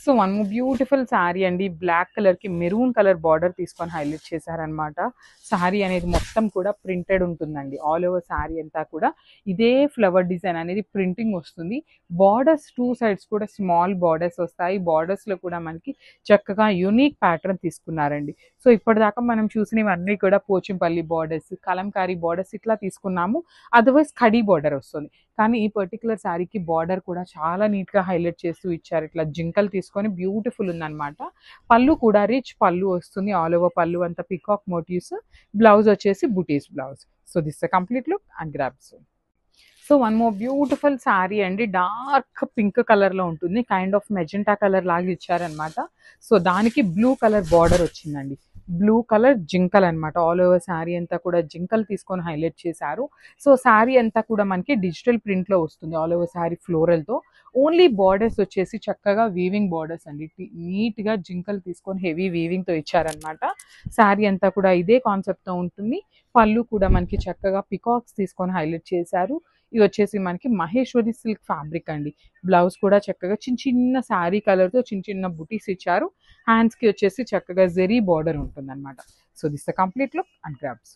So one more beautiful sari అండి. Black కలర్కి maroon colour border తీసుకొని హైలైట్ చేశారనమాట. శారీ అనేది మొత్తం కూడా ప్రింటెడ్ ఉంటుందండి. ఆల్ ఓవర్ శారీ అంతా కూడా ఇదే ఫ్లవర్ డిజైన్ అనేది ప్రింటింగ్ వస్తుంది. బార్డర్స్ టూ సైడ్స్ కూడా స్మాల్ బార్డర్స్ వస్తాయి. బార్డర్స్లో కూడా మనకి చక్కగా యూనిక్ ప్యాటర్న్ తీసుకున్నారండి. సో ఇప్పటిదాకా మనం చూసినవన్నీ కూడా పోచంపల్లి బార్డర్స్, కలంకారీ బార్డర్స్ ఇట్లా తీసుకున్నాము. అదర్వైజ్ కడీ బార్డర్ వస్తుంది. కానీ ఈ పర్టికులర్ శారీకి బార్డర్ కూడా చాలా నీట్గా హైలైట్ చేస్తూ ఇచ్చారు. ఇట్లా జింకలు తీసుకొని బ్యూటిఫుల్ ఉందన్నమాట. పళ్ళు కూడా రిచ్ పళ్ళు వస్తుంది. ఆల్ ఓవర్ పళ్ళు అంతా పికాక్ మోటివ్స్, బ్లౌజ్ వచ్చేసి butis blouse. So this complete look and grabs. So one more beautiful sari అండి. డార్క్ పింక్ కలర్లో ఉంటుంది. కైండ్ ఆఫ్ మెజెంటా కలర్ లాగా ఇచ్చారనమాట. సో దానికి బ్లూ కలర్ బార్డర్ వచ్చిందండి. బ్లూ కలర్ జింకల్ అనమాట. ఆల్ ఓవర్ శారీ అంతా కూడా జింకలు తీసుకొని హైలైట్ చేశారు. సో శారీ అంతా కూడా మనకి డిజిటల్ ప్రింట్లో వస్తుంది. ఆల్ ఓవర్ శారీ ఫ్లోరల్తో. ఓన్లీ బార్డర్స్ వచ్చేసి చక్కగా వీవింగ్ బార్డర్స్ అండి. నీట్గా జింకలు తీసుకొని హెవీ వీవింగ్తో ఇచ్చారనమాట. శారీ అంతా కూడా ఇదే కాన్సెప్ట్తో ఉంటుంది. పళ్ళు కూడా మనకి చక్కగా పికాక్స్ తీసుకొని హైలైట్ చేశారు. ఇది వచ్చేసి మనకి మహేశ్వరి సిల్క్ ఫ్యాబ్రిక్ అండి. బ్లౌజ్ కూడా చక్కగా చిన్న చిన్న శారీ కలర్తో చిన్న చిన్న బుటీస్ ఇచ్చారు. హ్యాండ్స్కి వచ్చేసి చక్కగా జెరీ బార్డర్ ఉంటుంది అనమాట. So this the complete look and grabs.